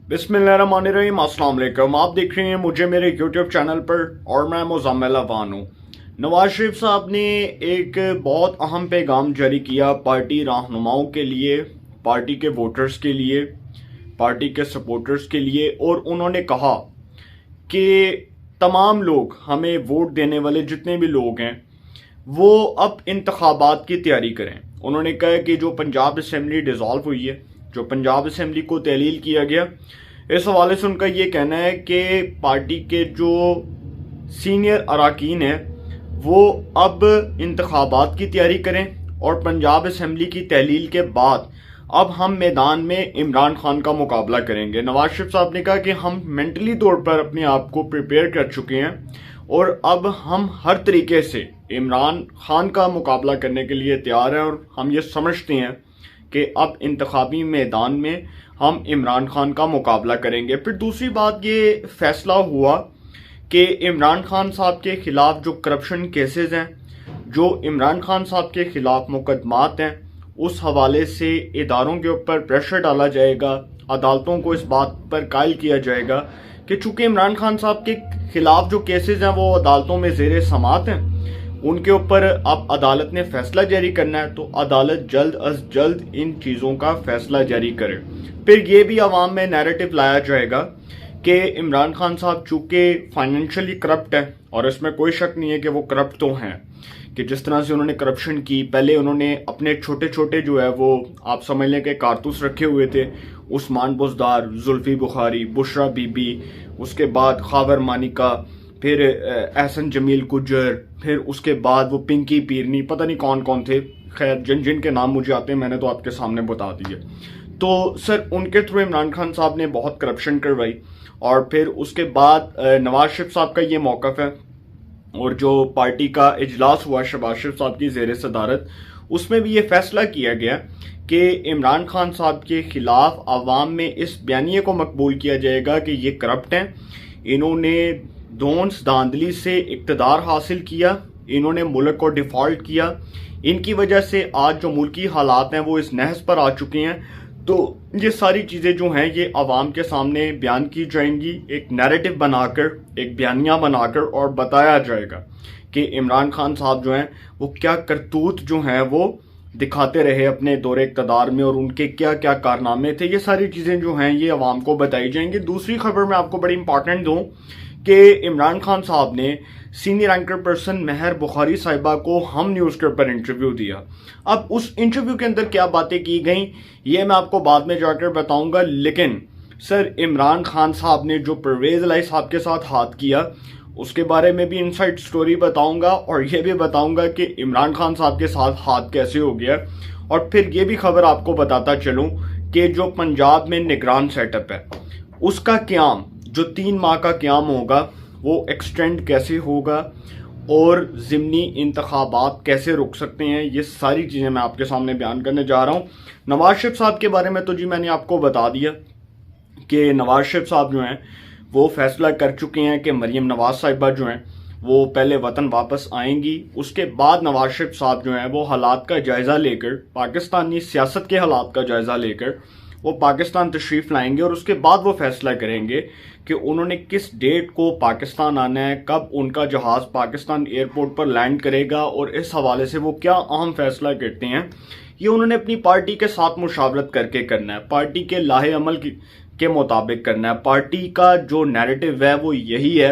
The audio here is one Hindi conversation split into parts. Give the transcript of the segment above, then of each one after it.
बिस्मिल्लाहिर्रहमानिर्रहीम, अस्सलाम वालेकुम। आप देख रहे हैं मुझे मेरे यूट्यूब चैनल पर और मैं मुज़म्मिल अवान हूँ। नवाज शरीफ साहब ने एक बहुत अहम पैगाम जारी किया पार्टी रहनुमाओं के लिए, पार्टी के वोटर्स के लिए, पार्टी के सपोर्टर्स के लिए, और उन्होंने कहा कि तमाम लोग, हमें वोट देने वाले जितने भी लोग हैं, वो अब इंतखाबात की तैयारी करें। उन्होंने कहा कि जो पंजाब असम्बली डिज़ोल्व हुई है, जो पंजाब असम्बली को तहलील किया गया, इस हवाले से उनका ये कहना है कि पार्टी के जो सीनियर अरकान हैं वो अब इंतखाबात की तैयारी करें और पंजाब असम्बली की तहलील के बाद अब हम मैदान में इमरान खान का मुकाबला करेंगे। नवाज शरीफ साहब ने कहा कि हम मेंटली तौर पर अपने आप को प्रिपेयर कर चुके हैं और अब हम हर तरीके से इमरान खान का मुकाबला करने के लिए तैयार हैं और हम ये समझते हैं कि अब इंतखाबी मैदान में हम इमरान खान का मुकाबला करेंगे। फिर दूसरी बात, ये फैसला हुआ कि इमरान खान साहब के खिलाफ जो करप्शन केसेस हैं, जो इमरान खान साहब के खिलाफ मुकदमात हैं, उस हवाले से इदारों के ऊपर प्रेशर डाला जाएगा, अदालतों को इस बात पर कायल किया जाएगा कि चूंकि इमरान खान साहब के खिलाफ जो केसेस हैं वो अदालतों में ज़ेरे समात हैं, उनके ऊपर अब अदालत ने फैसला जारी करना है, तो अदालत जल्द अज जल्द इन चीज़ों का फैसला जारी करे। फिर ये भी आवाम में नैरेटिव लाया जाएगा कि इमरान खान साहब चूँकि फाइनेंशियली करप्ट है, और इसमें कोई शक नहीं है कि वो करप्ट तो हैं, कि जिस तरह से उन्होंने करप्शन की, पहले उन्होंने अपने छोटे छोटे जो है वो आप समझ लें कि कारतूस रखे हुए थे, उस्मान बुज़दार, जुल्फी बुखारी, बुशरा बीबी, उसके बाद खावर मानिका, फिर एहसन जमील गुज्जर, फिर उसके बाद वो पिंकी पीरनी, पता नहीं कौन कौन थे, खैर जिन जिन के नाम मुझे आते हैं मैंने तो आपके सामने बता दिए। तो सर उनके थ्रू इमरान खान साहब ने बहुत करप्शन करवाई, और फिर उसके बाद नवाज शरीफ साहब का ये मौक़िफ़ है, और जो पार्टी का इजलास हुआ शहबाज शरीफ साहब की ज़ेर सदारत, उसमें भी ये फैसला किया गया कि इमरान खान साहब के खिलाफ आवाम में इस बयानिए को मकबूल किया जाएगा कि ये करप्ट हैं, इन्होंने धौंस धांधली से इक़्तिदार हासिल किया, इन्होंने मुल्क को डिफ़ॉल्ट किया, इनकी वजह से आज जो मुल्की हालात हैं वो इस नहज पर आ चुके हैं। तो ये सारी चीज़ें जो हैं ये आवाम के सामने बयान की जाएंगी, एक नैरेटिव बनाकर, एक बयानिया बनाकर, और बताया जाएगा कि इमरान खान साहब जो हैं वो क्या करतूत जो हैं वो दिखाते रहे अपने दौरे इक़्तिदार में, और उनके क्या क्या कारनामे थे। ये सारी चीज़ें जो हैं ये आवाम को बताई जाएंगी। दूसरी खबर मैं आपको बड़ी इंपॉर्टेंट दूँ कि इमरान खान साहब ने सीनियर एंकर पर्सन महर बुखारी साहिबा को हम न्यूज़ के ऊपर इंटरव्यू दिया। अब उस इंटरव्यू के अंदर क्या बातें की गई ये मैं आपको बाद में जाकर बताऊंगा, लेकिन सर इमरान खान साहब ने जो परवेज़ इलाही साहब के साथ हाथ किया उसके बारे में भी इनसाइड स्टोरी बताऊंगा, और ये भी बताऊंगा कि इमरान खान साहब के साथ हाथ कैसे हो गया। और फिर ये भी खबर आपको बताता चलूँ कि जो पंजाब में निगरान सेटअप है उसका क्याम, जो 3 माह का क्याम होगा, वो एक्सटेंड कैसे होगा और ज़िमनी इंतखाबात कैसे रुक सकते हैं, ये सारी चीज़ें मैं आपके सामने बयान करने जा रहा हूँ। नवाज शरीफ साहब के बारे में तो जी मैंने आपको बता दिया कि नवाज शरीफ साहब जो हैं वो फैसला कर चुके हैं कि मरीम नवाज साहिबा जो हैं वो पहले वतन वापस आएंगी, उसके बाद नवाज शरीफ साहब जो हैं वो हालात का जायज़ा लेकर, पाकिस्तानी सियासत के हालात का जायज़ा लेकर वो पाकिस्तान तशरीफ़ लाएंगे, और उसके बाद वो फैसला करेंगे कि उन्होंने किस डेट को पाकिस्तान आना है, कब उनका जहाज़ पाकिस्तान एयरपोर्ट पर लैंड करेगा, और इस हवाले से वो क्या अहम फैसला करते हैं ये उन्होंने अपनी पार्टी के साथ मुशावरत करके करना है, पार्टी के लाहे अमल के मुताबिक करना है। पार्टी का जो नैरेटिव है वो यही है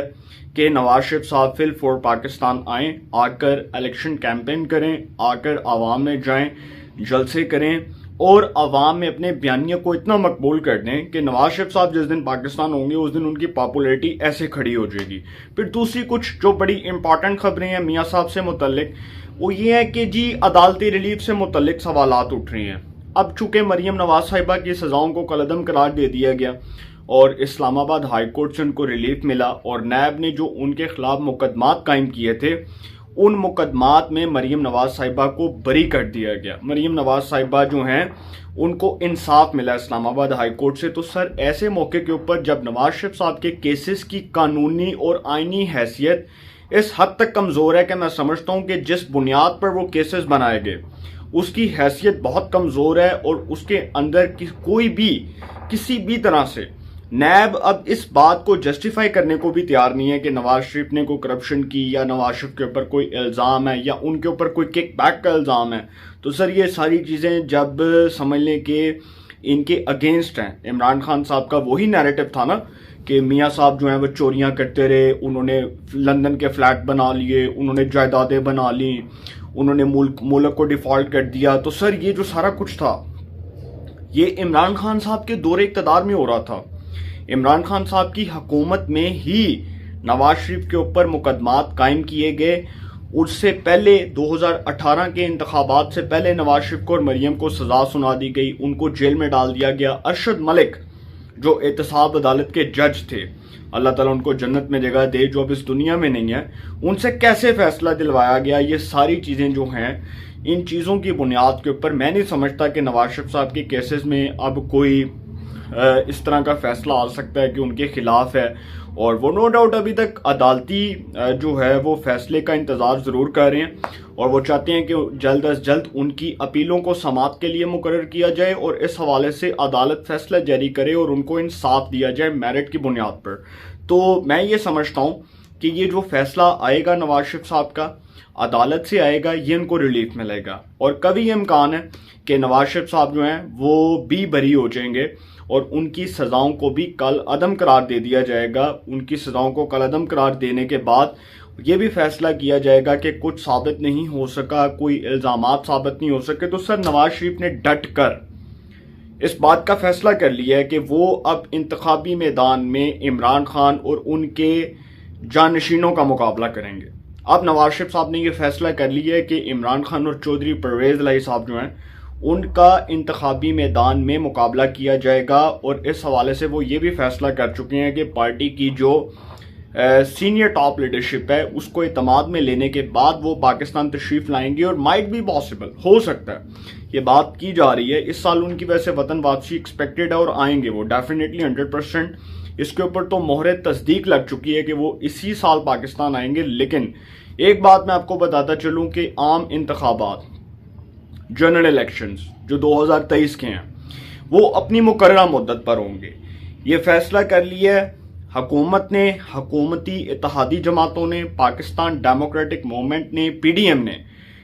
कि नवाज शरीफ साहब फिल फॉर पाकिस्तान आएँ, आकर इलेक्शन कैंपेन करें, आकर आवाम में जाएँ, जलसे करें, और आवाम में अपने बयानिया को इतना मकबूल कर दें कि नवाज शरीफ साहब जिस दिन पाकिस्तान होंगे उस दिन उनकी पॉपुलैरिटी ऐसे खड़ी हो जाएगी। फिर दूसरी कुछ जो बड़ी इंपॉर्टेंट खबरें हैं मियाँ साहब से मुतल्लिक, वो ये है कि जी अदालती रिलीफ से मुतल्लिक सवालात उठ रहे हैं। अब चूंकि मरीम नवाज साहिबा की सज़ाओं को कलअदम करार दे दिया गया और इस्लामाबाद हाई कोर्ट से उनको रिलीफ मिला, और नैब ने जो उनके खिलाफ मुकदमात कायम किए थे उन मुकदमात में मरीम नवाज साहिबा को बरी कर दिया गया। मरीम नवाज साहिबा जो हैं उनको इंसाफ मिला इस्लामाबाद हाई कोर्ट से। तो सर ऐसे मौके के ऊपर जब नवाज शरीफ साहब के केसेस की कानूनी और आइनी हैसियत इस हद तक कमज़ोर है कि मैं समझता हूँ कि जिस बुनियाद पर वो केसेस बनाए गए उसकी हैसियत बहुत कमज़ोर है, और उसके अंदर कोई भी किसी भी तरह से नैब अब इस बात को जस्टिफाई करने को भी तैयार नहीं है कि नवाज शरीफ ने कोई करप्शन की या नवाज शरीफ के ऊपर कोई इल्ज़ाम है या उनके ऊपर कोई किक बैक का इल्ज़ाम है। तो सर ये सारी चीज़ें जब समझ लें कि इनके अगेंस्ट हैं, इमरान खान साहब का वही नैरेटिव था ना कि मियाँ साहब जो हैं वो चोरियाँ करते रहे, उन्होंने लंदन के फ्लैट बना लिए, उन्होंने जायदादें बना ली, उन्होंने मुल्क को डिफ़ॉल्ट कर दिया। तो सर ये जो सारा कुछ था ये इमरान खान साहब के दौरे इक़्तिदार में हो रहा था। इमरान खान साहब की हुकूमत में ही नवाज शरीफ के ऊपर मुकदमात कायम किए गए। उससे पहले 2018 के इंतखाबात से पहले नवाज शरीफ को और मरियम को सजा सुना दी गई, उनको जेल में डाल दिया गया। अरशद मलिक जो एहतसाब अदालत के जज थे, अल्लाह ताला उनको जन्नत में जगह दे, जो अब इस दुनिया में नहीं है, उनसे कैसे फैसला दिलवाया गया। ये सारी चीज़ें जो हैं, इन चीज़ों की बुनियाद के ऊपर मैं नहीं समझता कि नवाज शरीफ साहब के केसेस में अब कोई इस तरह का फैसला आ सकता है कि उनके खिलाफ है। और वो नो डाउट अभी तक अदालती जो है वो फैसले का इंतज़ार ज़रूर कर रहे हैं और वो चाहते हैं कि जल्द अज जल्द उनकी अपीलों को समाअत के लिए मुकर्रर किया जाए और इस हवाले से अदालत फैसला जारी करे और उनको इंसाफ दिया जाए मेरिट की बुनियाद पर। तो मैं ये समझता हूँ कि ये जो फैसला आएगा नवाज शरीफ साहब का, अदालत से आएगा, ये उनको रिलीफ मिलेगा। और कभी ये इम्कान है कि नवाज शरीफ साहब जो हैं वो भी बरी हो जाएंगे और उनकी सज़ाओं को भी कल अदम करार दे दिया जाएगा। उनकी सज़ाओं को कल अदम करार देने के बाद ये भी फैसला किया जाएगा कि कुछ साबित नहीं हो सका, कोई इल्ज़ामात साबित नहीं हो सके। तो सर नवाज शरीफ ने डट कर इस बात का फैसला कर लिया है कि वो अब इंतखाबी मैदान में इमरान खान और उनके जानशीनों का मुकाबला करेंगे। अब नवाज शरीफ साहब ने यह फैसला कर लिया है कि इमरान खान और चौधरी परवेज़ इलाही साहब जो हैं उनका इंतखाबी मैदान में मुकाबला किया जाएगा। और इस हवाले से वो ये भी फैसला कर चुके हैं कि पार्टी की जो सीनियर टॉप लीडरशिप है उसको इत्मीनान में लेने के बाद वो पाकिस्तान तशरीफ़ लाएंगे। और माइट बी पॉसिबल, हो सकता है, ये बात की जा रही है, इस साल उनकी वैसे वतन वापसी एक्सपेक्टेड है और आएंगे वो डेफिनेटली 100%। इसके ऊपर तो मोहर तस्दीक लग चुकी है कि वो इसी साल पाकिस्तान आएंगे। लेकिन एक बात मैं आपको बताता चलूँ कि आम इंतखाबात, जनरल इलेक्शंस जो 2023 के हैं, वो अपनी मुकर्ररा मुद्दत पर होंगे। ये फैसला कर लिया है हुकूमत ने, हुकूमती इत्तेहादी जमातों ने, पाकिस्तान डेमोक्रेटिक मूवमेंट ने, PDM ने,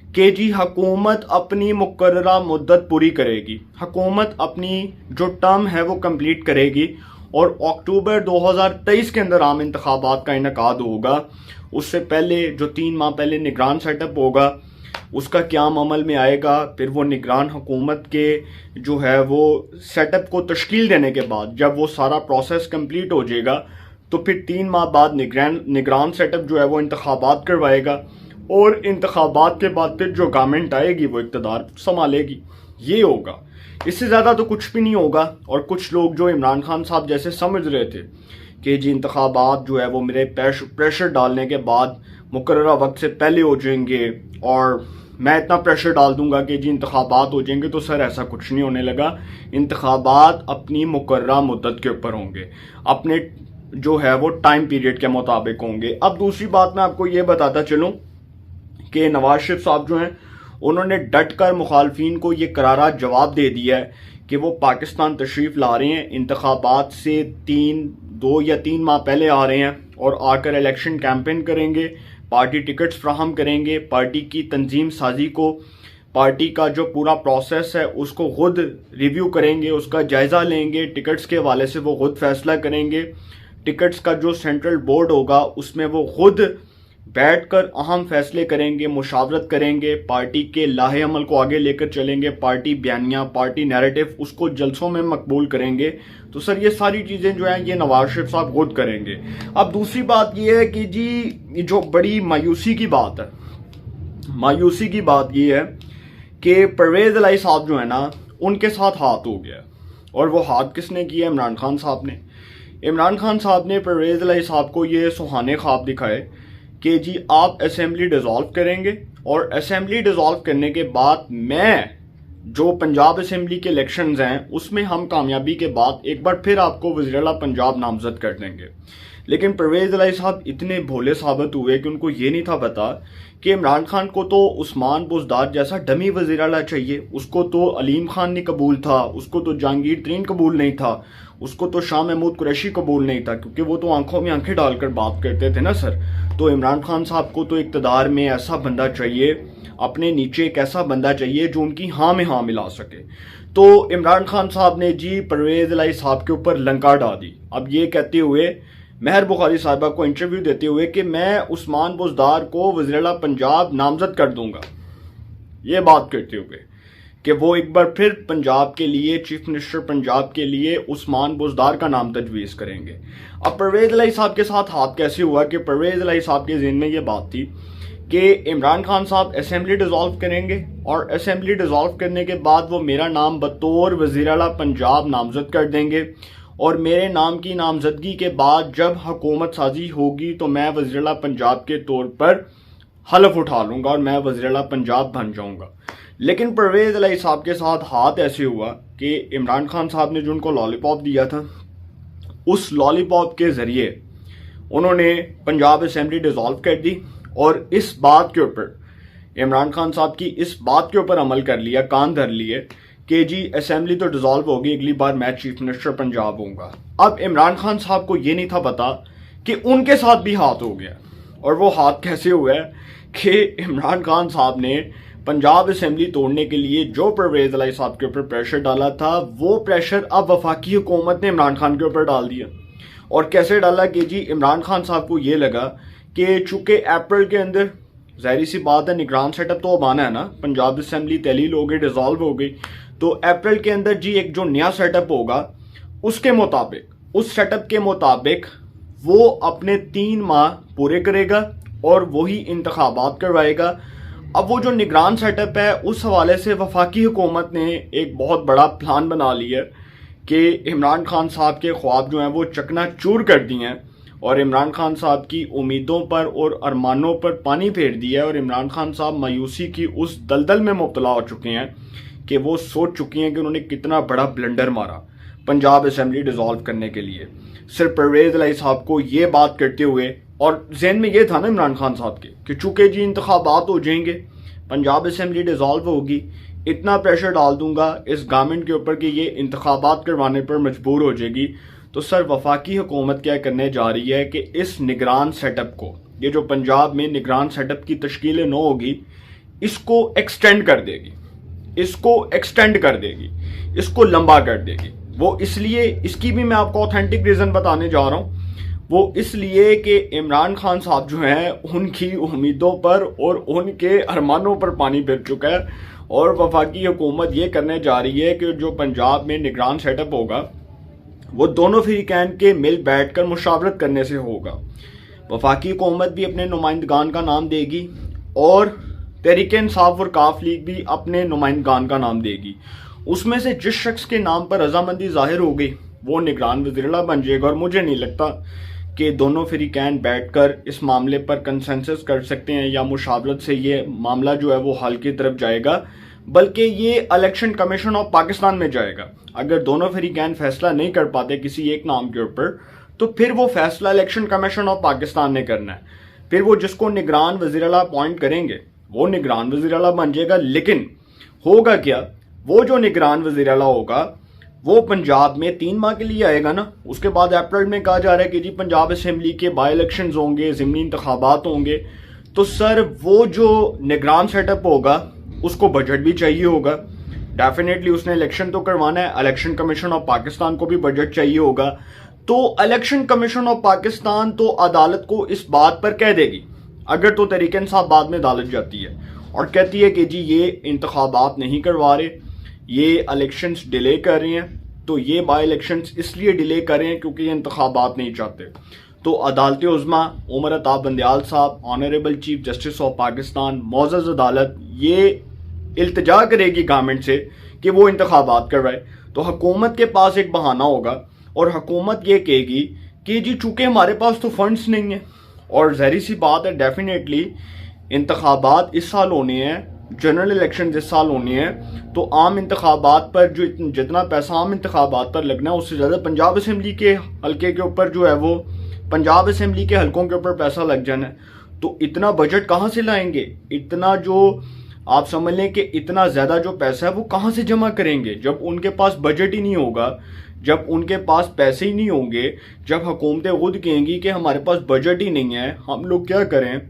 कि जी हुकूमत अपनी मुकर्ररा मुद्दत पूरी करेगी, हुकूमत अपनी जो टर्म है वो कंप्लीट करेगी और अक्टूबर 2023 के अंदर आम इंतखाबात का इनेकाद होगा। उससे पहले जो 3 माह पहले निगरान सेटअप होगा उसका क्याम अमल में आएगा। फिर वो निगरान हुकूमत के जो है वो सेटअप को तश्कील देने के बाद जब वो सारा प्रोसेस कंप्लीट हो जाएगा तो फिर 3 माह बाद निगरान सेटअप जो है वो इंतखाबात करवाएगा और इंतखाबात के बाद फिर जो गवर्नमेंट आएगी वो इक़्तिदार संभालेगी। ये होगा, इससे ज़्यादा तो कुछ भी नहीं होगा। और कुछ लोग जो इमरान खान साहब जैसे समझ रहे थे कि जी इंतखाबात जो है वो मेरे प्रेशर डालने के बाद मुकर्ररा वक्त से पहले हो जाएंगे और मैं इतना प्रेशर डाल दूंगा कि जी इंतखाबात हो जाएंगे, तो सर ऐसा कुछ नहीं होने लगा। इंतखाबात अपनी मुकर्ररा मुद्दत के ऊपर होंगे, अपने जो है वो टाइम पीरियड के मुताबिक होंगे। अब दूसरी बात मैं आपको ये बताता चलूँ कि नवाज शरीफ साहब जो हैं उन्होंने डट कर मुखालफिन को ये करारा जवाब दे दिया है कि वो पाकिस्तान तशरीफ़ ला रहे हैं, इंतखाबात से 2 या 3 माह पहले आ रहे हैं और आकर इलेक्शन कैंपेन करेंगे, पार्टी टिकट्स फ्राहम करेंगे, पार्टी की तंजीम साजी को, पार्टी का जो पूरा प्रोसेस है उसको खुद रिव्यू करेंगे, उसका जायज़ा लेंगे, टिकट्स के हवाले से वो खुद फैसला करेंगे, टिकट्स का जो सेंट्रल बोर्ड होगा उसमें वो खुद बैठकर अहम फैसले करेंगे, मुशावरत करेंगे, पार्टी के लाहे अमल को आगे लेकर चलेंगे, पार्टी बयानिया, पार्टी नैरेटिव उसको जलसों में मकबूल करेंगे। तो सर ये सारी चीज़ें जो हैं ये नवाज शरीफ साहब खुद करेंगे। अब दूसरी बात ये है कि जी जो बड़ी मायूसी की बात है, मायूसी की बात ये है कि परवेज़ इलाही साहब जो है ना उनके साथ हाथ हो गया। और वो हाथ किसने किया? इमरान खान साहब ने। इमरान खान साहब ने परवेज़ इलाही साहब को ये सुहाने ख्वाब दिखाए कि जी आप असेंबली डिज़ोल्व करेंगे और असेंबली डिज़ोल्व करने के बाद मैं जो पंजाब असेंबली के इलेक्शंस हैं उसमें हम कामयाबी के बाद एक बार फिर आपको वज़ीर आला पंजाब नामज़द कर देंगे। लेकिन परवेज़ इलाही साहब इतने भोले साबित हुए कि उनको ये नहीं था पता कि इमरान खान को तो उस्मान बुज़दार जैसा डमी वज़ीर आला चाहिए, उसको तो अलीम खान नहीं कबूल था, उसको तो जहांगीर तरीन कबूल नहीं था, उसको तो शाह महमूद कुरैशी कबूल नहीं था, क्योंकि वो तो आंखों में आंखें डालकर बात करते थे ना सर। तो इमरान खान साहब को तो इक़्तिदार में ऐसा बंदा चाहिए, अपने नीचे एक ऐसा बंदा चाहिए जो उनकी हाँ में हाँ मिला सके। तो इमरान खान साहब ने जी परवेज़ इलाही साहब के ऊपर लंका डाल दी। अब ये कहते हुए महर बुखारी साहिबा को इंटरव्यू देते हुए कि मैं उस्मान बुज़दार को वज़ीर-ए-आला पंजाब नामजद कर दूंगा, ये बात करते हुए कि वो एक बार फिर पंजाब के लिए, चीफ मिनिस्टर पंजाब के लिए उस्मान बुज़दार का नाम तजवीज़ करेंगे। अब परवेज़ इलाही साहब के साथ हाथ कैसे हुआ कि परवेज़ इलाही साहब के ज़हन में ये बात थी कि इमरान खान साहब असेंबली डिज़ोल्व करेंगे और असेंबली डिज़ोल्व करने के बाद वो मेरा नाम बतौर वज़ीर-ए-आला पंजाब नामजद कर देंगे, और मेरे नाम की नामजदगी के बाद जब हुकूमत साजी होगी तो मैं वज़ीर-ए-आला पंजाब के तौर पर हलफ उठा लूँगा और मैं वज़ीर-ए-आला पंजाब बन जाऊँगा। लेकिन परवेज़ इलाही साहब के साथ हाथ ऐसे हुआ कि इमरान खान साहब ने जो उनको लॉलीपॉप दिया था, उस लॉलीपॉप के ज़रिए उन्होंने पंजाब असेंबली डिज़ोल्व कर दी और इस बात के ऊपर इमरान खान साहब की इस बात के ऊपर अमल कर लिया, कान धर लिए कि जी असेंबली तो डिज़ोल्व होगी, अगली बार मैं चीफ मिनिस्टर पंजाब होऊंगा। अब इमरान खान साहब को ये नहीं था पता कि उनके साथ भी हाथ हो गया। और वो हाथ कैसे हुआ है कि इमरान खान साहब ने पंजाब असेंबली तोड़ने के लिए जो परवेज़ इलाही साहब के ऊपर प्रेशर डाला था, वो प्रेशर अब वफाकी हुकूमत ने इमरान खान के ऊपर डाल दिया। और कैसे डाला कि जी इमरान खान साहब को ये लगा कि चूंकि अप्रैल के अंदर ज़ाहिर सी बात है निगरान सेटअप तो अब आना है ना, पंजाब असेंबली तहलील हो गई, डिज़ोल्व हो गई, तो अप्रैल के अंदर जी एक जो नया सेटअप होगा उसके मुताबिक, उस सेटअप के मुताबिक वो अपने 3 माह पूरे करेगा और वही इंतखाबात करवाएगा। अब वो जो निगरान सेटअप है उस हवाले से वफाकी हुकूमत ने एक बहुत बड़ा प्लान बना लिया कि इमरान खान साहब के ख्वाब जो हैं वो चकनाचूर कर दिए हैं और इमरान खान साहब की उम्मीदों पर और अरमानों पर पानी फेर दिया है। और इमरान खान साहब मायूसी की उस दलदल में मुब्तला हो चुके हैं कि वो सोच चुकी हैं कि उन्होंने कितना बड़ा ब्लंडर मारा पंजाब असेंबली डिज़ोल्व करने के लिए। सिर्फ परवेज़ इलाही साहब को ये बात करते हुए, और जहन में ये था ना इमरान खान साहब के कि चूंकि जी इंतखाबात हो जाएंगे, पंजाब असेंबली डिज़ोल्व होगी, इतना प्रेशर डाल दूंगा इस गवर्नमेंट के ऊपर कि ये इंतखाबात करवाने पर मजबूर हो जाएगी। तो सर वफाकी हुकूमत क्या करने जा रही है कि इस निगरान सेटअप को, ये जो पंजाब में निगरान सेटअप की तश्कील नो होगी, इसको एक्सटेंड कर देगी, इसको एक्सटेंड कर देगी, इसको लंबा कर देगी। वो इसलिए, इसकी भी मैं आपको ऑथेंटिक रीज़न बताने जा रहा हूँ, वो इसलिए कि इमरान खान साहब जो हैं उनकी उम्मीदों पर और उनके अरमानों पर पानी फिर चुका है और वफाकी हुकूमत ये करने जा रही है कि जो पंजाब में निगरान सेटअप होगा वो दोनों फ़रीक़ैन के मिल बैठ कर मुशावरत करने से होगा। वफाकी हुकूमत भी अपने नुमाइंदगान का नाम देगी और तहरीक इंसाफ और काफ लीग भी अपने नुमाइंदगान का नाम देगी। उसमें से जिस शख्स के नाम पर रजामंदी जाहिर हो गई वो निगरान वज़ीर-ए-आला बन जाएगा। और मुझे नहीं लगता कि दोनों फ़रीक़ैन बैठकर इस मामले पर कंसेंसस कर सकते हैं या मुशावरत से ये मामला जो है वो हल की तरफ जाएगा, बल्कि ये इलेक्शन कमीशन ऑफ पाकिस्तान में जाएगा। अगर दोनों फ़रीक़ैन फैसला नहीं कर पाते किसी एक नाम के ऊपर, तो फिर वो फैसला इलेक्शन कमीशन ऑफ पाकिस्तान ने करना है। फिर वो जिसको निगरान वज़ीर-ए-आला अपॉइंट करेंगे वो निगरान वज़ीर-ए-आला बन जाएगा। लेकिन होगा क्या, वो जो निगरान वज़ीर-ए-आला होगा वो पंजाब में 3 माह के लिए आएगा ना। उसके बाद अप्रैल में कहा जा रहा है कि जी पंजाब असेंबली के बाई इलेक्शंस होंगे, ज़िमनी इंतखाबात होंगे। तो सर वो जो निगरान सेटअप होगा उसको बजट भी चाहिए होगा, डेफिनेटली उसने इलेक्शन तो करवाना है, इलेक्शन कमीशन ऑफ पाकिस्तान को भी बजट चाहिए होगा। तो इलेक्शन कमीशन ऑफ पाकिस्तान तो अदालत को इस बात पर कह देगी, अगर तो तहरीक इंसाफ बाद में अदालत जाती है और कहती है कि जी ये इंतखाबात नहीं करवा रहे, ये इलेक्शंस डिले कर रहे हैं, तो ये बाई इलेक्शंस इसलिए डिले कर रहे हैं क्योंकि ये इंतखाबात नहीं चाहते, तो अदालत उज़्मा Umar Ata Bandial sahab, honourable chief justice of Pakistan, मोअज़्ज़ज़ अदालत, ये इल्तिजा करेगी गवर्नमेंट से कि वो इंतखाबात करवाए। तो हुकूमत के पास एक बहाना होगा और हुकूमत ये कहेगी कि जी चूँकि हमारे पास तो फंड्स नहीं है, और ज़ाहिर सी बात है डेफिनेटली इंतखाबात इस साल होने हैं, जनरल इलेक्शन इस साल होने हैं, तो आम इंतखाबात पर जो जितना पैसा आम इंतखाबात पर लगना है उससे ज़्यादा पंजाब असेंबली के हल्के के ऊपर जो है वो पंजाब असेंबली के हल्कों के ऊपर पैसा लग जाना है। तो इतना बजट कहाँ से लाएंगे, इतना जो आप समझ लें कि इतना ज़्यादा जो पैसा है वो कहाँ से जमा करेंगे जब उनके पास बजट ही नहीं होगा, जब उनके पास पैसे ही नहीं होंगे, जब हुकूमतें खुद कहेंगी कि हमारे पास बजट ही नहीं है, हम लोग क्या करें,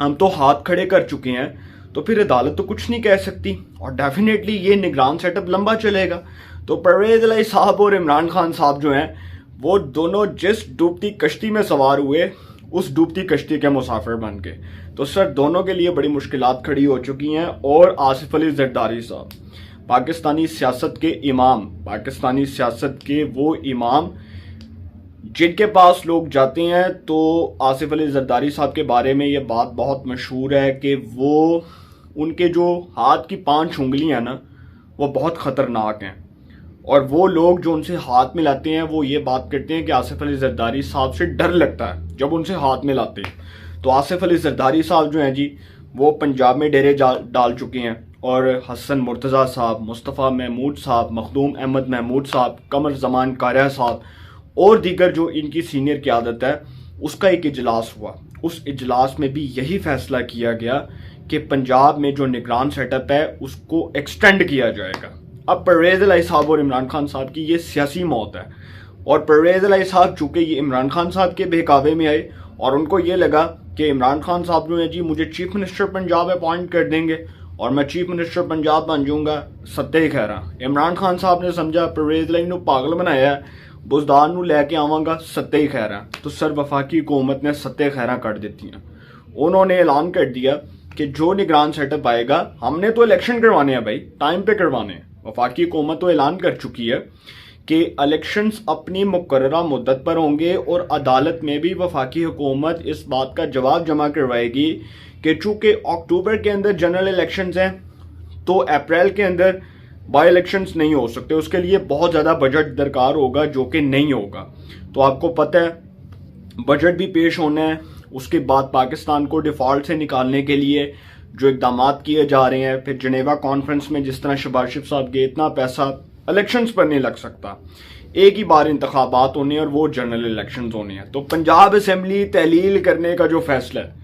हम तो हाथ खड़े कर चुके हैं, तो फिर अदालत तो कुछ नहीं कह सकती और डेफिनेटली ये निगरान सेटअप लंबा चलेगा। तो परवेज इलाही साहब और इमरान खान साहब जो हैं वो दोनों जिस डूबती कश्ती में सवार हुए उस डूबती कश्ती के मुसाफिर बन के, तो सर दोनों के लिए बड़ी मुश्किलात खड़ी हो चुकी हैं। और आसिफ अली जरदारी साहब पाकिस्तानी सियासत के इमाम, पाकिस्तानी सियासत के वो इमाम जिनके पास लोग जाते हैं तो आसिफ अली जरदारी साहब के बारे में ये बात बहुत मशहूर है कि वो उनके जो हाथ की 5 उंगलियां ना वो बहुत ख़तरनाक हैं। और वो लोग जो उनसे हाथ मिलाते हैं वो ये बात करते हैं कि आसिफ अली जरदारी साहब से डर लगता है जब उनसे हाथ मिलाते हैं। तो आसिफ अली जरदारी साहब जो हैं जी वो पंजाब में डेरे डाल चुके हैं और हसन मुर्तज़ा साहब, मुस्तफ़ा महमूद साहब, मखदूम अहमद महमूद साहब, कमर जमान कारिया साहब और दीगर जो इनकी सीनियर क़यादत है उसका एक इजलास हुआ। उस इजलास में भी यही फैसला किया गया कि पंजाब में जो निगरान सेटअप है उसको एक्सटेंड किया जाएगा। अब परवेज़ इलाही साहब और इमरान खान साहब की ये सियासी मौत है और परवेज़ इलाही साहब चूँकि ये इमरान खान साहब के बहकावे में आए और उनको ये लगा कि इमरान खान साहब जो है जी मुझे चीफ मिनिस्टर पंजाब अपॉइंट कर देंगे और मैं चीफ मिनिस्टर पंजाब बन जाऊँगा, सत्ते ही खैरा। इमरान खान साहब ने समझा परवेज़ इलाही नूं पागल बनाया है, बुजदार नूं लैके आवांगा, सत्ते ही खैरा। तो सर वफाकी हुकूमत ने सत्ते खैरा कर देती हैं। उन्होंने ऐलान कर दिया कि जो निगरान सेटअप आएगा, हमने तो इलेक्शन करवाने हैं भाई, टाइम पे करवाने हैं। वफाकी हुकूमत तो ऐलान कर चुकी है कि इलेक्शंस अपनी मुकर्ररा मुद्दत पर होंगे और अदालत में भी वफाकी हुकूमत इस बात का जवाब जमा करवाएगी कि चूँकि अक्टूबर के अंदर जनरल इलेक्शंस हैं तो अप्रैल के अंदर बाई इलेक्शंस नहीं हो सकते, उसके लिए बहुत ज़्यादा बजट दरकार होगा जो कि नहीं होगा। तो आपको पता है बजट भी पेश होना है, उसके बाद पाकिस्तान को डिफ़ॉल्ट से निकालने के लिए जो इकदाम किए जा रहे हैं, फिर जनेवा कॉन्फ्रेंस में जिस तरह शहबाज शरीफ साहब के इतना पैसा इलेक्शंस पर नहीं लग सकता, एक ही बार इंतखाबात होने हैं और वो जनरल इलेक्शंस होने हैं। तो पंजाब असम्बली तहलील करने का जो फैसला है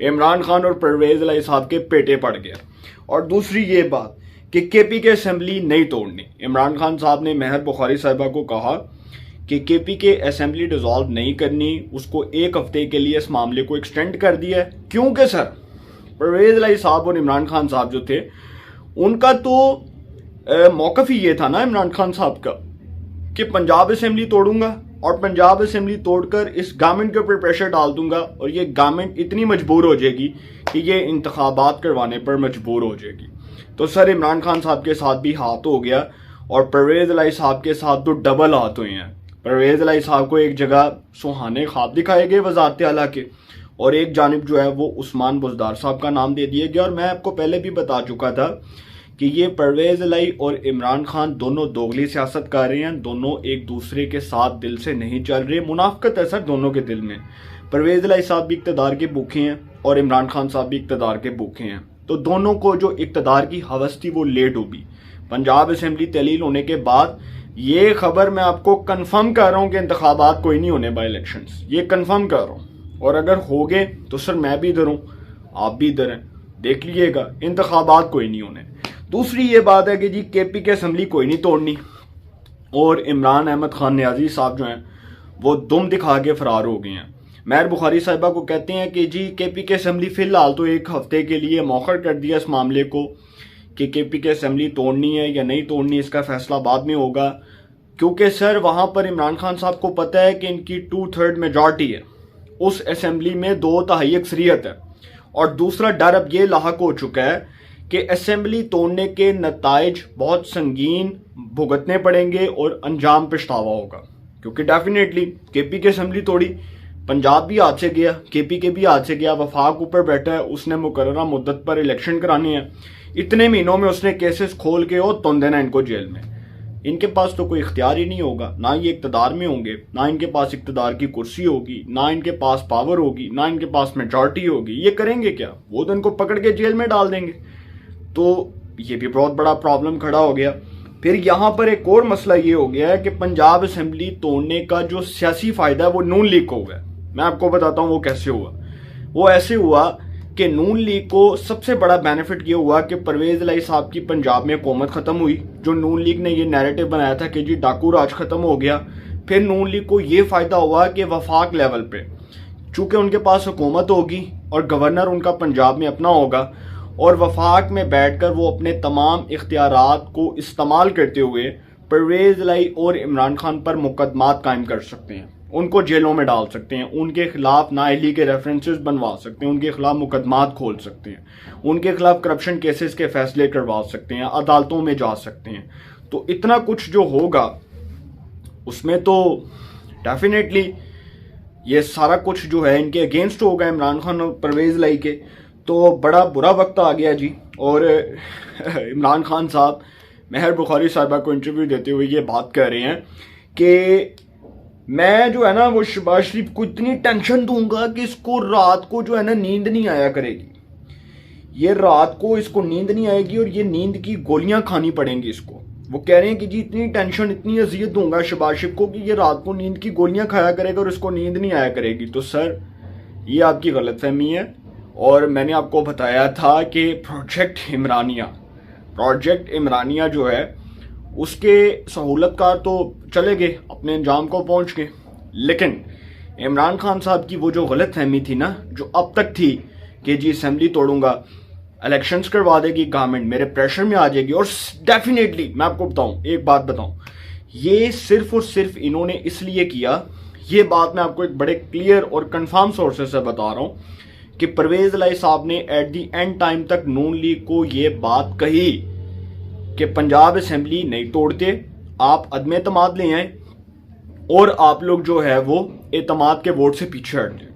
इमरान खान और परवेज़ इलाही साहब के पेटे पड़ गया। और दूसरी ये बात कि केपी के असम्बली नहीं तोड़नी, इमरान खान साहब ने महर बुखारी साहिबा को कहा कि केपी के असम्बली डिसॉल्व नहीं करनी, उसको 1 हफ्ते के लिए इस मामले को एक्सटेंड कर दिया है। क्योंकि सर परवेज़ इलाही साहब और इमरान खान साहब जो थे उनका तो मौक़िफ़ ही ये था ना इमरान खान साहब का कि पंजाब असम्बली तोड़ूंगा और पंजाब असम्बली तोड़कर इस गवर्नमेंट के ऊपर प्रेशर डाल दूंगा और ये गवर्नमेंट इतनी मजबूर हो जाएगी कि ये इंतखाबात करवाने पर मजबूर हो जाएगी। तो सर इमरान खान साहब के साथ भी हाथ हो गया और परवेज़ इलाही साहब के साथ तो डबल हाथ हुए हैं। परवेज़ इलाही साहब को एक जगह सुहाने ख्वाब दिखाए गए वज़ारत आला के और एक जानिब जो है वो उस्मान बुज़दार साहब का नाम दे दिया गया। और मैं आपको पहले भी बता चुका था कि ये परवेज़ इलाही और इमरान खान दोनों दोगली सियासत कर रहे हैं, दोनों एक दूसरे के साथ दिल से नहीं चल रहे, मुनाफिकत है सर दोनों के दिल में। परवेज़ इलाही साहब भी इक़्तिदार के भूखे हैं और इमरान खान साहब भी इक़्तिदार के भूखे हैं। तो दोनों को जो इक़्तिदार की हवस थी वो लेट डूबी। पंजाब असम्बली तहलील होने के बाद ये खबर मैं आपको कन्फर्म कर रहा हूँ कि इंतखाबात कोई नहीं होने बाई इलेक्शंस, ये कन्फर्म कर रहा हूँ। और अगर हो गए तो सर मैं भी इधर हूँ, आप भी इधर हैं, देख लीजिएगा इंतखाबात कोई नहीं होने। दूसरी ये बात है कि जी केपी के असम्बली कोई नहीं तोड़नी और इमरान अहमद खान नियाजी साहब जो हैं वो दुम दिखा के फरार हो गए हैं। महर बुखारी साहिबा को कहते हैं कि जी केपी के असम्बली फ़िलहाल तो 1 हफ्ते के लिए मौखर कर दिया इस मामले को कि केपी के असम्बली तोड़नी है या नहीं तोड़नी, इसका फैसला बाद में होगा। क्योंकि सर वहाँ पर इमरान खान साहब को पता है कि इनकी 2/3 मेजॉरिटी है, उस असम्बली में 2/3 अक्सरियत है। और दूसरा डर अब ये लाहक हो चुका है कि असम्बली तोड़ने के नताइज बहुत संगीन भुगतने पड़ेंगे और अंजाम पछतावा होगा। क्योंकि डेफिनेटली केपी की असम्बली तोड़ी, पंजाब भी हाथ से गया, केपी के भी हाथ से गया, वफाक ऊपर बैठा है, उसने मुकर्ररा मुद्दत पर इलेक्शन कराने हैं, इतने महीनों में उसने केसेस खोल के और तुम देना इनको जेल में। इनके पास तो कोई इख्तियार ही नहीं होगा, ना ये इक़्तिदार में होंगे, ना इनके पास इक़्तिदार की कुर्सी होगी, ना इनके पास पावर होगी, ना इनके पास मेजॉरिटी होगी। ये करेंगे क्या? वो तो इनको पकड़ के जेल में डाल देंगे। तो ये भी बहुत बड़ा प्रॉब्लम खड़ा हो गया। फिर यहाँ पर एक और मसला ये हो गया है कि पंजाब असम्बली तोड़ने का जो सियासी फ़ायदा है वो नून लीग को हुआ है। मैं आपको बताता हूँ वो कैसे हुआ। वो ऐसे हुआ कि नून लीग को सबसे बड़ा बेनिफिट ये हुआ कि परवेज इलाही साहब की पंजाब में हुकूमत ख़त्म हुई। जो नून लीग ने ये नैरेटिव बनाया था कि जी डाकू राज ख़त्म हो गया, फिर नून लीग को ये फ़ायदा हुआ कि वफाक लेवल पे चूँकि उनके पास हुकूमत होगी और गवर्नर उनका पंजाब में अपना होगा, और वफाक में बैठकर वो अपने तमाम इख्तियारात को इस्तेमाल करते हुए परवेज इलाही और इमरान खान पर मुकदमात कायम कर सकते हैं, उनको जेलों में डाल सकते हैं, उनके खिलाफ नाअहली के रेफरेंसेस बनवा सकते हैं, उनके खिलाफ मुकदमात खोल सकते हैं, उनके खिलाफ करप्शन केसेस के फैसले करवा सकते हैं, अदालतों में जा सकते हैं। तो इतना कुछ जो होगा उसमें तो डेफिनेटली ये सारा कुछ जो है इनके अगेंस्ट होगा, इमरान खान और परवेज इलाही के। तो बड़ा बुरा वक्त आ गया जी। और इमरान खान साहब महर बुखारी साहिबा को इंटरव्यू देते हुए ये बात कर रहे हैं कि मैं जो है ना वो शहबाज शरीफ को इतनी टेंशन दूंगा कि इसको रात को जो है ना नींद नहीं आया करेगी, ये रात को इसको नींद नहीं आएगी और ये नींद की गोलियां खानी पड़ेंगी इसको। वो कह रहे हैं कि जी इतनी टेंशन इतनी अजियत दूंगा शहबाज शरीफ को कि ये रात को नींद की गोलियां खाया करेगा और इसको नींद नहीं आया करेगी। तो सर ये आपकी गलतफहमी है, और मैंने आपको बताया था कि प्रोजेक्ट इमरानिया जो है उसके सहूलतकार तो चले गए, अपने अंजाम को पहुंच गए, लेकिन इमरान खान साहब की वो जो गलतफहमी थी ना, जो अब तक थी कि जी असेंबली तोड़ूंगा, इलेक्शंस करवा देगी गवर्नमेंट, मेरे प्रेशर में आ जाएगी। और डेफिनेटली मैं आपको बताऊं, एक बात बताऊं, ये सिर्फ और सिर्फ इन्होंने इसलिए किया, ये बात मैं आपको एक बड़े क्लियर और कंफर्म सोर्सेस से बता रहा हूं कि परवेज इलाही साहब ने एट दी एंड टाइम तक नून लीग को ये बात कही कि पंजाब असेंबली नहीं तोड़ते, आप अदम एतमाद ले आए और आप लोग जो है वो एतमाद के वोट से पीछे हटते,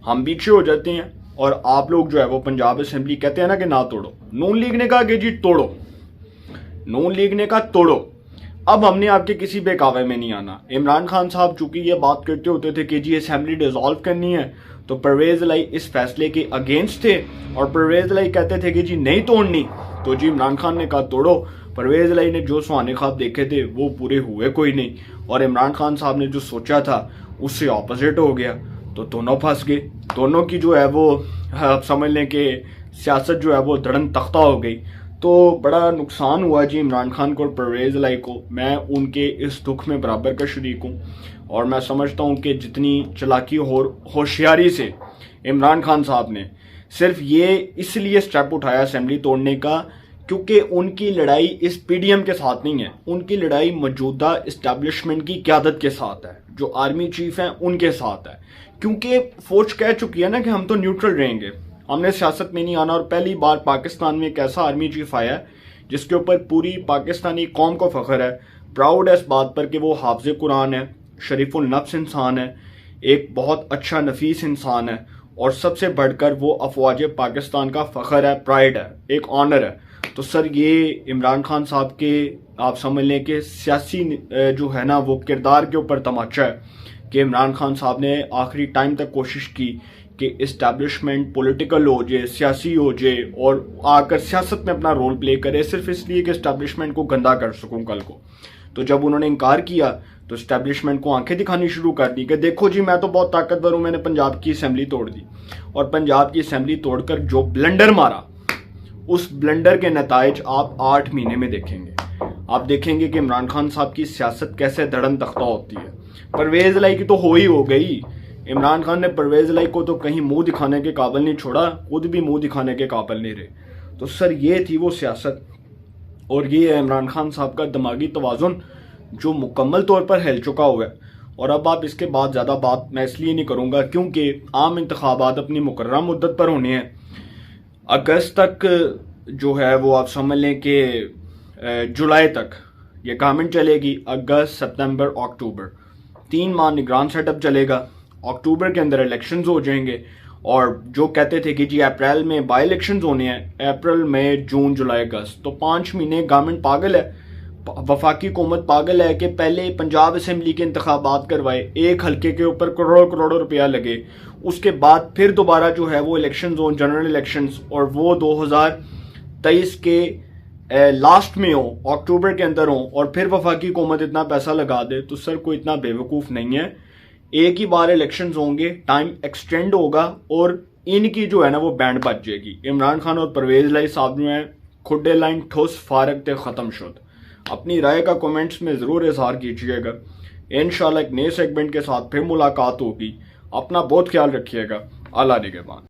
हम पीछे हो जाते हैं और आप लोग जो है वो पंजाब असेंबली कहते हैं ना कि ना तोड़ो। नून लीग ने कहा कि जी तोड़ो, नून लीग ने कहा तोड़ो, अब हमने आपके किसी बेकावे में नहीं आना। इमरान खान साहब चूंकि ये बात करते होते थे कि जी असेंबली डिसॉल्व करनी है, तो परवेज इलाही इस फैसले के अगेंस्ट थे और परवेज इलाही कहते थे कि जी नहीं तोड़नी, तो जी इमरान खान ने कहा तोड़ो। परवेज इलाही ने जो सुहाने ख्वाब देखे थे वो पूरे हुए कोई नहीं, और इमरान खान साहब ने जो सोचा था उससे ऑपोजिट हो गया, तो दोनों फंस गए। दोनों की जो है वो आप समझ लें कि सियासत जो है वो धड़न तख्ता हो गई। तो बड़ा नुकसान हुआ जी इमरान खान को और परवेज इलाही को। मैं उनके इस दुख में बराबर का शरीक हूँ, और मैं समझता हूँ कि जितनी चालाकी और होशियारी से इमरान खान साहब ने सिर्फ ये इसलिए स्टेप उठाया असेंबली तोड़ने का क्योंकि उनकी लड़ाई इस पीडीएम के साथ नहीं है, उनकी लड़ाई मौजूदा इस्टेब्लिशमेंट की क़यादत के साथ है, जो आर्मी चीफ हैं उनके साथ है। क्योंकि फौज कह चुकी है ना कि हम तो न्यूट्रल रहेंगे, हमने सियासत में नहीं आना। और पहली बार पाकिस्तान में एक ऐसा आर्मी चीफ आया है जिसके ऊपर पूरी पाकिस्तानी कौम को फख्र है, प्राउड है इस बात पर कि वो हाफिज कुरान है, शरीफुल नफ्स इंसान है, एक बहुत अच्छा नफीस इंसान है, और सबसे बढ़कर वो अफवाज पाकिस्तान का फ़ख्र है, प्राइड है, एक ऑनर है। तो सर ये इमरान खान साहब के आप समझ लें कि सियासी जो है ना वो किरदार के ऊपर तमाचा है कि इमरान खान साहब ने आखिरी टाइम तक कोशिश की कि इस्टेब्लिशमेंट पॉलिटिकल हो जाए, सियासी हो जाए, और आकर सियासत में अपना रोल प्ले करे, सिर्फ इसलिए कि इस्टेब्लिशमेंट को गंदा कर सकूं कल को। तो जब उन्होंने इनकार किया तो इस्टेब्लिशमेंट को आंखें दिखानी शुरू कर दी कि देखो जी मैं तो बहुत ताकतवर हूं, मैंने पंजाब की असेंबली तोड़ दी। और पंजाब की असेंबली तोड़कर जो ब्लंडर मारा, उस ब्लंडर के नताइज आप 8 महीने में देखेंगे। आप देखेंगे कि इमरान खान साहब की सियासत कैसे धड़न तख्ता होती है। परवेज इलाही की तो हो ही हो गई, इमरान खान ने परवेज इलाही को तो कहीं मुंह दिखाने के काबिल नहीं छोड़ा, खुद भी मुंह दिखाने के काबिल नहीं रहे। तो सर ये थी वो सियासत, और ये है इमरान खान साहब का दिमागी तवाज़ुन जो मुकम्मल तौर पर हिल चुका हुआ है। और अब आप इसके बाद ज़्यादा बात मैं इसलिए नहीं करूँगा क्योंकि आम इंतखाबात अपनी मुकर्ररा मुद्दत पर होने हैं। अगस्त तक जो है वो आप समझ लें कि जुलाई तक ये गवर्नमेंट चलेगी, अगस्त सितंबर अक्टूबर 3 माह निगरान सेटअप चलेगा। अक्टूबर के अंदर इलेक्शंस हो जाएंगे, और जो कहते थे कि जी अप्रैल में बाई इलेक्शंस होने हैं, अप्रैल मई जून जुलाई अगस्त, तो 5 महीने गवर्नमेंट पागल है, वफाकी हुकूमत पागल है कि पहले पंजाब असेंबली के इंतखाबात करवाए, एक हल्के के ऊपर करोड़ों रुपया लगे, उसके बाद फिर दोबारा जो है वो इलेक्शंस हो, जनरल इलेक्शंस, और वो 2023 के लास्ट में हो, अक्टूबर के अंदर हो, और फिर वफाकी हुकूमत इतना पैसा लगा दे। तो सर कोई इतना बेवकूफ़ नहीं है, एक ही बार इलेक्शंस होंगे, टाइम एक्सटेंड होगा, और इनकी जो है ना वो बैंड बज जाएगी। इमरान खान और परवेज लाई साहब जो हैं खुडे लाइन ठोस फारग ते ख़त्म शुद। अपनी राय का कमेंट्स में ज़रूर इजहार कीजिएगा। इंशाल्लाह एक नए सेगमेंट के साथ फिर मुलाकात होगी। अपना बहुत ख्याल रखिएगा। अल्लाह निगहबान।